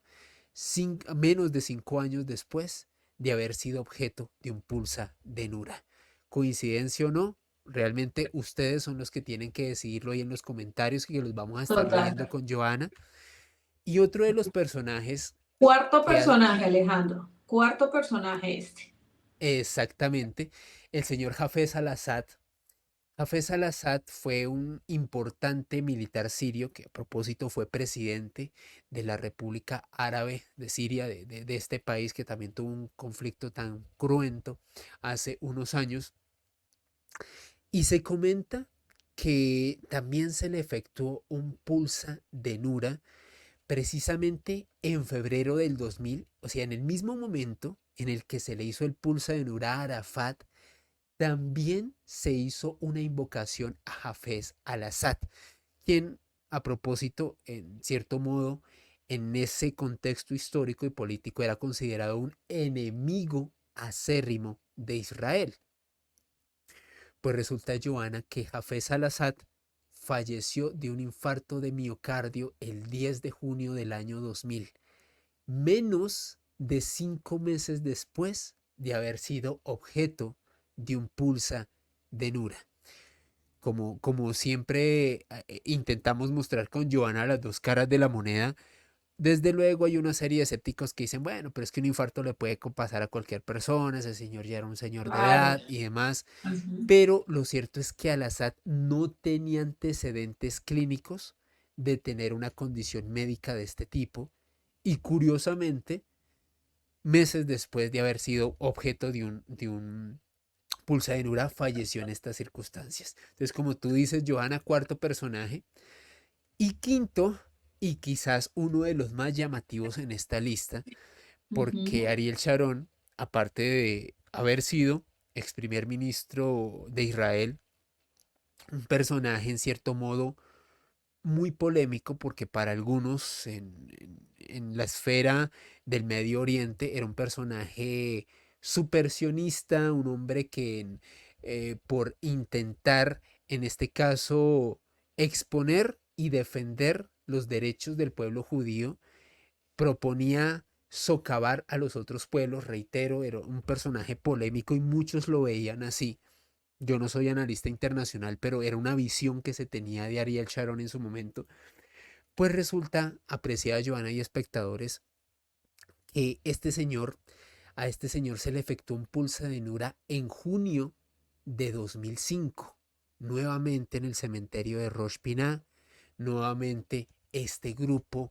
menos de 5 años después de haber sido objeto de un pulsa de Nura. ¿Coincidencia o no? Realmente ustedes son los que tienen que decidirlo ahí en los comentarios, que los vamos a estar leyendo Total. con Joana. Y otro de los personajes Cuarto que personaje, Alejandro. Cuarto personaje este. exactamente, el señor Hafez al-Assad. Hafez al-Assad fue un importante militar sirio que a propósito fue presidente de la República Árabe de Siria, de este país que también tuvo un conflicto tan cruento hace unos años. Y se comenta que también se le efectuó un pulsa de Nura precisamente en febrero del 2000, o sea, en el mismo momento en el que se le hizo el pulsa de Nura a Arafat, también se hizo una invocación a Hafez al-Assad, quien a propósito, en cierto modo, en ese contexto histórico y político era considerado un enemigo acérrimo de Israel. Pues resulta, Joana, que Hafez al-Assad falleció de un infarto de miocardio el 10 de junio del año 2000, menos de 5 meses después de haber sido objeto de un pulsa de Nura. Como siempre intentamos mostrar con Joana las dos caras de la moneda, desde luego hay una serie de escépticos que dicen, bueno, pero es que un infarto le puede pasar a cualquier persona, ese señor ya era un señor de Claro. edad y demás, Ujú. pero lo cierto es que al-Assad no tenía antecedentes clínicos de tener una condición médica de este tipo y curiosamente, meses después de haber sido objeto de un pulsa de Nura, falleció en estas circunstancias. Entonces, como tú dices, Johanna, cuarto personaje. Y quinto, y quizás uno de los más llamativos en esta lista, porque Ujú. Ariel Sharon, aparte de haber sido ex primer ministro de Israel, un personaje en cierto modo muy polémico, porque para algunos en la esfera del Medio Oriente era un personaje supersionista, un hombre que por intentar, en este caso, exponer y defender los derechos del pueblo judío, proponía socavar a los otros pueblos. Reitero, era un personaje polémico y muchos lo veían así. Yo no soy analista internacional, pero era una visión que se tenía de Ariel Sharon en su momento. Pues resulta, apreciada Joana y espectadores, que a este señor se le efectuó un pulsa de Nura en junio de 2005, nuevamente en el cementerio de Rosh Pinah, nuevamente este grupo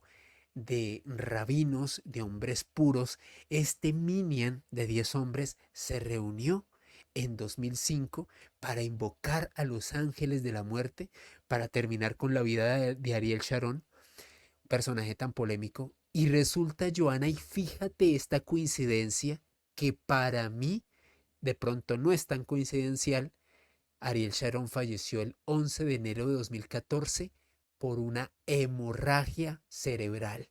de rabinos, de hombres puros, este minyan de 10 hombres se reunió en 2005 para invocar a los ángeles de la muerte, para terminar con la vida de Ariel Sharon, personaje tan polémico. Y resulta, Joana, y fíjate esta coincidencia que para mí de pronto no es tan coincidencial. Ariel Sharon falleció el 11 de enero de 2014 por una hemorragia cerebral,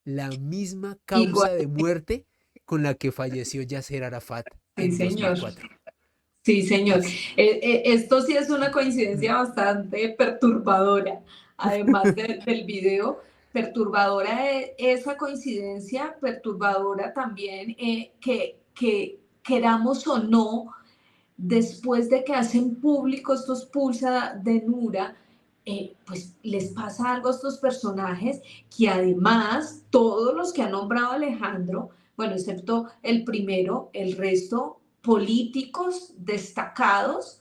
la misma Igual, causa de muerte con la que falleció Yasser Arafat sí, en señor. 2004. Sí, señor. Así. Esto sí es una coincidencia bastante perturbadora, además del video. perturbadora esa coincidencia, perturbadora también que queramos o no, después de que hacen público estos pulsa de Nura, pues les pasa algo a estos personajes que además todos los que ha nombrado Alejandro, bueno, excepto el primero, el resto políticos destacados,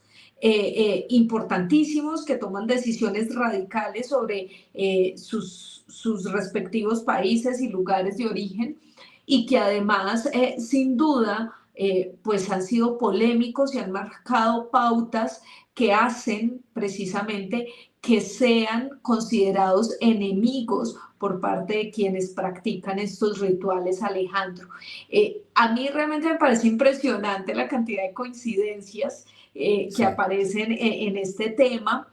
importantísimos, que toman decisiones radicales sobre sus respectivos países y lugares de origen, y que además, sin duda, pues han sido polémicos y han marcado pautas que hacen precisamente que sean considerados enemigos por parte de quienes practican estos rituales, Alejandro. A mí realmente me parece impresionante la cantidad de coincidencias que Sí. aparecen en este tema,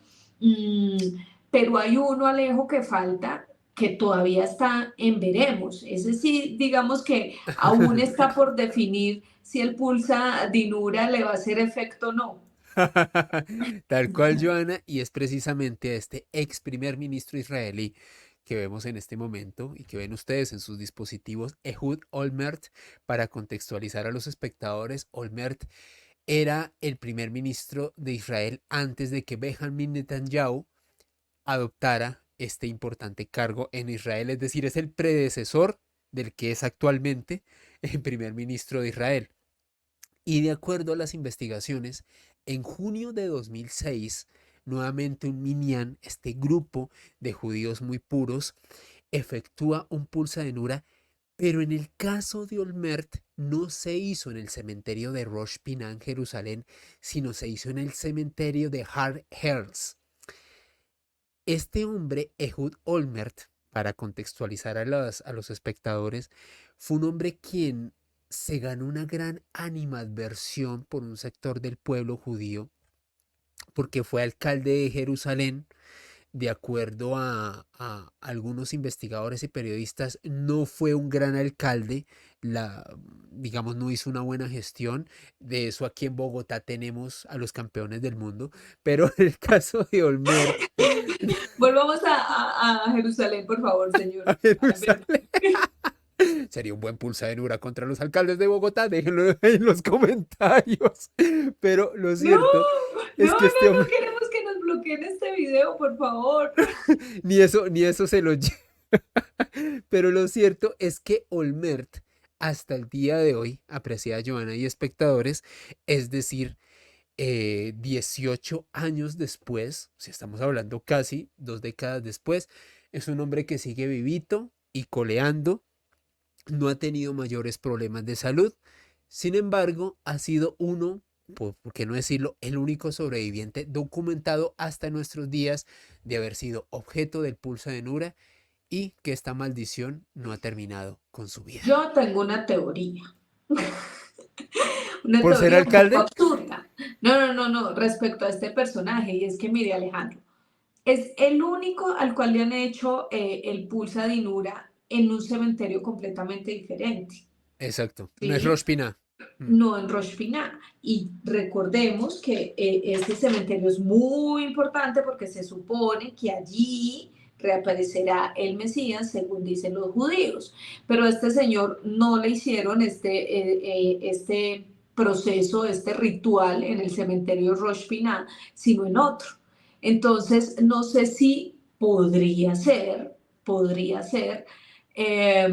pero hay uno, Alejo, que falta, que todavía está en veremos. Es decir, digamos que aún está por definir si el pulsa Dinura le va a hacer efecto o no. Tal cual, Joana, y es precisamente a este ex primer ministro israelí que vemos en este momento y que ven ustedes en sus dispositivos, Ehud Olmert. Para contextualizar a los espectadores, Olmert era el primer ministro de Israel antes de que Benjamin Netanyahu adoptara este importante cargo en Israel, es decir, es el predecesor del que es actualmente el primer ministro de Israel. Y de acuerdo a las investigaciones, en junio de 2006, nuevamente un minyan, este grupo de judíos muy puros, efectúa un pulsa de Nura, pero en el caso de Olmert no se hizo en el cementerio de Rosh Pinah en Jerusalén, sino se hizo en el cementerio de Har Herzl. Este hombre, Ehud Olmert, para contextualizar a los espectadores, fue un hombre quien se ganó una gran animadversión por un sector del pueblo judío, porque fue alcalde de Jerusalén. De acuerdo a algunos investigadores y periodistas, no fue un gran alcalde, digamos, no hizo una buena gestión. De eso aquí en Bogotá tenemos a los campeones del mundo, pero en el caso de Olmert, Volvamos a Jerusalén, por favor, señor. a Jerusalén, sería un buen pulsa de Nura contra los alcaldes de Bogotá, déjenlo en los comentarios. Pero lo No, cierto es que este no hombre, queremos que nos bloqueen este video, por favor. ni eso se lo lleva. Pero lo cierto es que Olmert, hasta el día de hoy, apreciada Joana y espectadores, es decir, 18 años después, si estamos hablando casi 2 décadas después, es un hombre que sigue vivito y coleando, no ha tenido mayores problemas de salud. Sin embargo, ha sido uno, por qué no decirlo, el único sobreviviente documentado hasta nuestros días de haber sido objeto del pulso de Nura, y que esta maldición no ha terminado con su vida. Yo tengo una teoría. Una ¿Por ser teoría un poco alcalde? absurda. No, respecto a este personaje, y es que, mire, Alejandro, es el único al cual le han hecho el pulsa Dinura en un cementerio completamente diferente, Exacto, no es ¿sí? Rosh Pinah. No en Rosh Pinah. Y recordemos que este cementerio es muy importante porque se supone que allí reaparecerá el Mesías, según dicen los judíos. Pero a este señor no le hicieron este proceso, este ritual en el cementerio Rosh Pinah, sino en otro. Entonces, no sé si podría ser eh,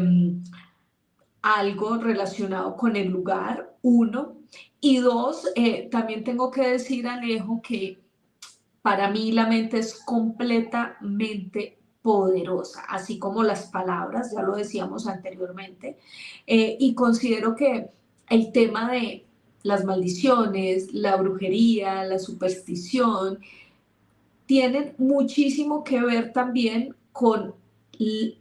algo relacionado con el lugar, uno. Y dos, también tengo que decir, Alejo, que para mí la mente es completamente poderosa, así como las palabras, ya lo decíamos anteriormente, y considero que el tema de las maldiciones, la brujería, la superstición, tienen muchísimo que ver también con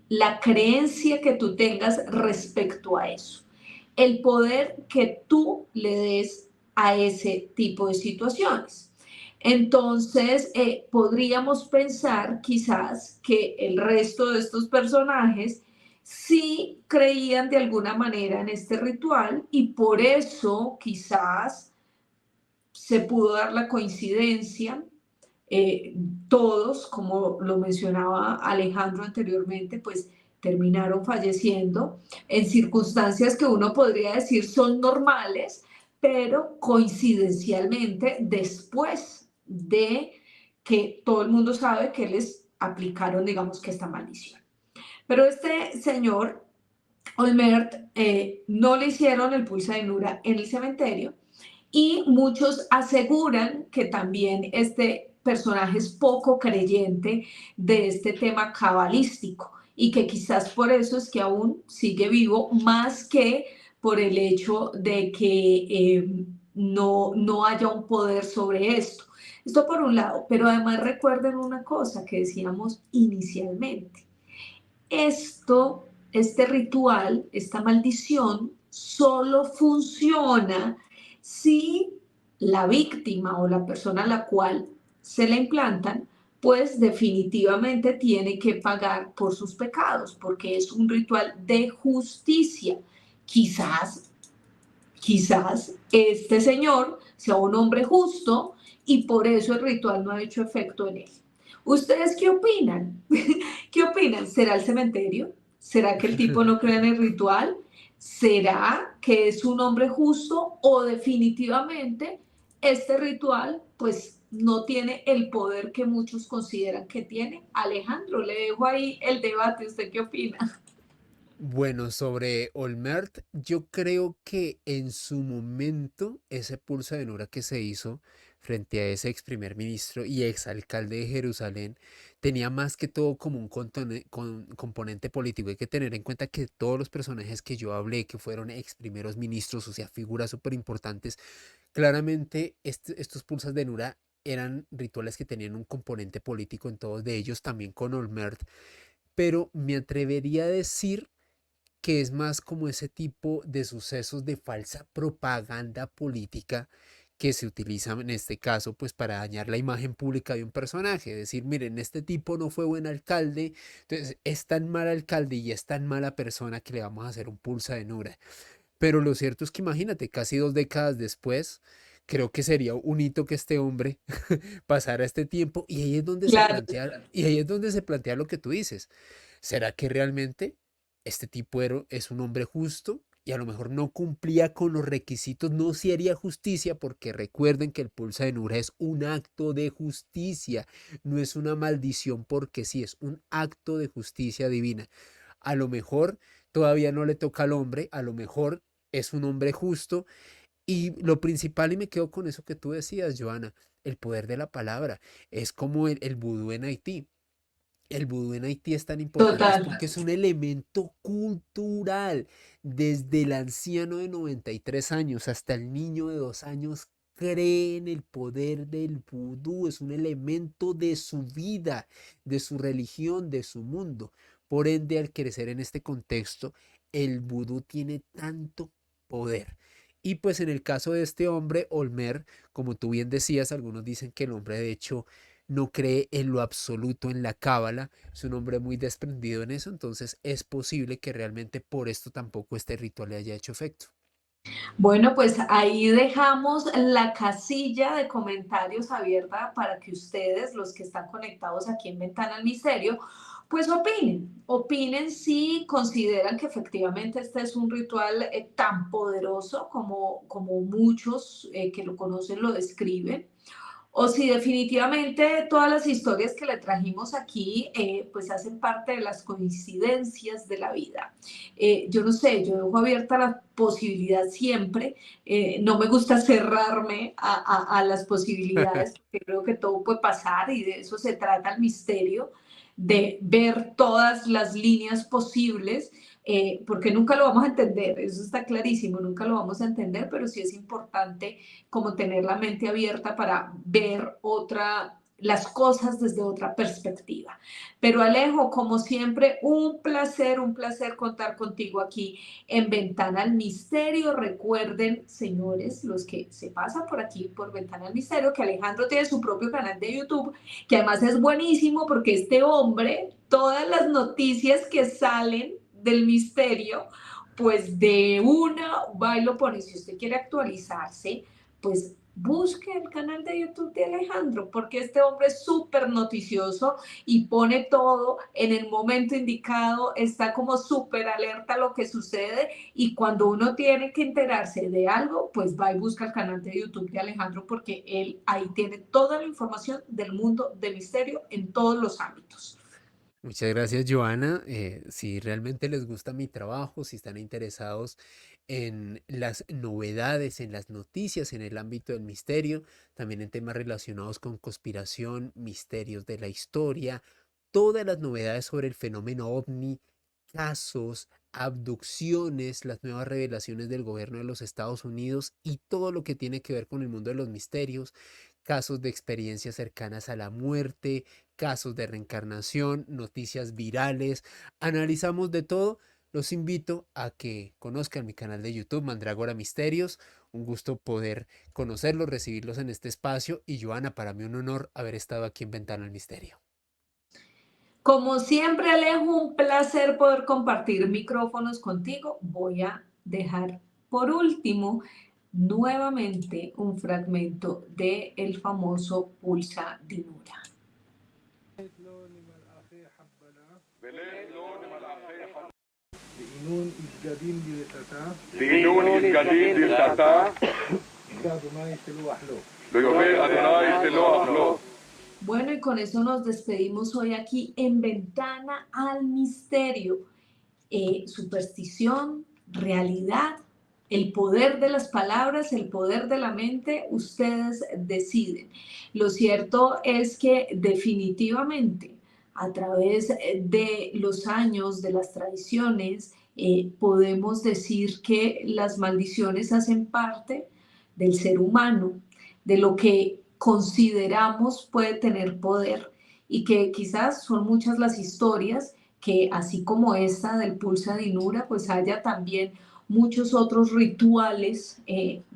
la creencia que tú tengas respecto a eso, el poder que tú le des a ese tipo de situaciones. Entonces, podríamos pensar quizás que el resto de estos personajes sí creían de alguna manera en este ritual y por eso quizás se pudo dar la coincidencia eh, todos, como lo mencionaba Alejandro anteriormente, pues terminaron falleciendo en circunstancias que uno podría decir son normales, pero coincidencialmente después de que todo el mundo sabe que les aplicaron, digamos que esta maldición. Pero este señor Olmert no le hicieron el pulsa de Nura en el cementerio y muchos aseguran que también este personaje es poco creyente de este tema cabalístico y que quizás por eso es que aún sigue vivo, más que por el hecho de que no haya un poder sobre esto. Esto por un lado, pero además recuerden una cosa que decíamos inicialmente. Este ritual, esta maldición, solo funciona si la víctima o la persona a la cual se la implantan, pues definitivamente tiene que pagar por sus pecados, porque es un ritual de justicia. Quizás, quizás este señor sea un hombre justo y por eso el ritual no ha hecho efecto en él. ¿Ustedes qué opinan? ¿Qué opinan? ¿Será el cementerio? ¿Será que el tipo no cree en el ritual? ¿Será que es un hombre justo o definitivamente este ritual pues no tiene el poder que muchos consideran que tiene? Alejandro, le dejo ahí el debate. ¿Usted qué opina? Bueno, sobre Olmert, yo creo que en su momento ese pulso de Nura que se hizo frente a ese ex primer ministro y ex alcalde de Jerusalén tenía más que todo como un componente político. Hay que tener en cuenta que todos los personajes que yo hablé, que fueron ex primeros ministros, o sea, figuras súper importantes, claramente estos pulsas de Nura eran rituales que tenían un componente político en todos de ellos, también con Olmert, pero me atrevería a decir que es más como ese tipo de sucesos de falsa propaganda política que se utilizan en este caso pues para dañar la imagen pública de un personaje, decir, miren, este tipo no fue buen alcalde, entonces es tan mal alcalde y es tan mala persona que le vamos a hacer un pulsa de Nura. Pero lo cierto es que imagínate, casi 2 décadas después, creo que sería un hito que este hombre pasara este tiempo y ahí es donde se Claro. plantea, y ahí es donde se plantea lo que tú dices. ¿Será que realmente este tipo es un hombre justo y a lo mejor no cumplía con los requisitos, no se haría justicia? Porque recuerden que el pulsa de Nura es un acto de justicia, no es una maldición porque sí, es un acto de justicia divina. A lo mejor todavía no le toca al hombre, a lo mejor es un hombre justo y lo principal, y me quedo con eso que tú decías, Joana, el poder de la palabra, es como el vudú en Haití. El vudú en Haití es tan importante es Total. porque es un elemento cultural. Desde el anciano de 93 años hasta el niño de 2 años cree en el poder del vudú. Es un elemento de su vida, de su religión, de su mundo. Por ende, al crecer en este contexto, el vudú tiene tanto poder. Y pues en el caso de este hombre, Olmer, como tú bien decías, algunos dicen que el hombre de hecho no cree en lo absoluto en la cábala, es un hombre muy desprendido en eso, entonces es posible que realmente por esto tampoco este ritual le haya hecho efecto. Bueno, pues ahí dejamos la casilla de comentarios abierta para que ustedes, los que están conectados aquí en Ventana al Misterio, pues opinen si consideran que efectivamente este es un ritual tan poderoso como muchos que lo conocen lo describen, o si definitivamente todas las historias que le trajimos aquí pues hacen parte de las coincidencias de la vida. Yo no sé, yo dejo abierta la posibilidad siempre, no me gusta cerrarme a las posibilidades, porque creo que todo puede pasar y de eso se trata el misterio, de ver todas las líneas posibles, porque nunca lo vamos a entender, eso está clarísimo, nunca lo vamos a entender, pero sí es importante como tener la mente abierta para ver las cosas desde otra perspectiva. Pero Alejo, como siempre, un placer contar contigo aquí en Ventana al Misterio. Recuerden, señores, los que se pasan por aquí por Ventana al Misterio, que Alejandro tiene su propio canal de YouTube, que además es buenísimo porque este hombre, todas las noticias que salen del misterio, pues de una va y lo pone. Si usted quiere actualizarse, pues busque el canal de YouTube de Alejandro, porque este hombre es súper noticioso y pone todo en el momento indicado, está como súper alerta a lo que sucede, y cuando uno tiene que enterarse de algo, pues va y busca el canal de YouTube de Alejandro, porque él ahí tiene toda la información del mundo de misterio en todos los ámbitos. Muchas gracias, Joana. Si realmente les gusta mi trabajo, si están interesados en las novedades, en las noticias, en el ámbito del misterio, también en temas relacionados con conspiración, misterios de la historia, todas las novedades sobre el fenómeno ovni, casos, abducciones, las nuevas revelaciones del gobierno de los Estados Unidos y todo lo que tiene que ver con el mundo de los misterios, casos de experiencias cercanas a la muerte, casos de reencarnación, noticias virales, analizamos de todo. Los invito a que conozcan mi canal de YouTube, Mandrágora Misterios. Un gusto poder conocerlos, recibirlos en este espacio. Y Joana, para mí un honor haber estado aquí en Ventana al Misterio. Como siempre, Alejo, un placer poder compartir micrófonos contigo. Voy a dejar por último nuevamente un fragmento de el famoso Pulsa Dinura. لإنون إسجادين لرتتا דינון יסגדים דרתתה, كادوناي سلوح له ויאמר אדוני סלוח לו. Bueno, y con eso nos despedimos hoy aquí en Ventana al Misterio. Superstición, realidad, el poder de las palabras, el poder de la mente, ustedes deciden. Lo cierto es que definitivamente a través de los años, de las tradiciones, podemos decir que las maldiciones hacen parte del ser humano, de lo que consideramos puede tener poder, y que quizás son muchas las historias que, así como esta del Pulsa Dinura, pues haya también muchos otros rituales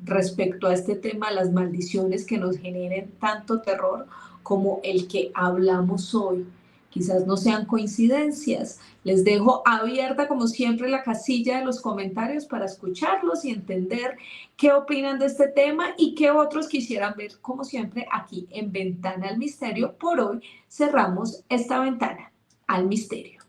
respecto a este tema, las maldiciones que nos generen tanto terror como el que hablamos hoy. Quizás no sean coincidencias. Les dejo abierta, como siempre, la casilla de los comentarios para escucharlos y entender qué opinan de este tema y qué otros quisieran ver, como siempre, aquí en Ventana al Misterio. Por hoy cerramos esta ventana al misterio.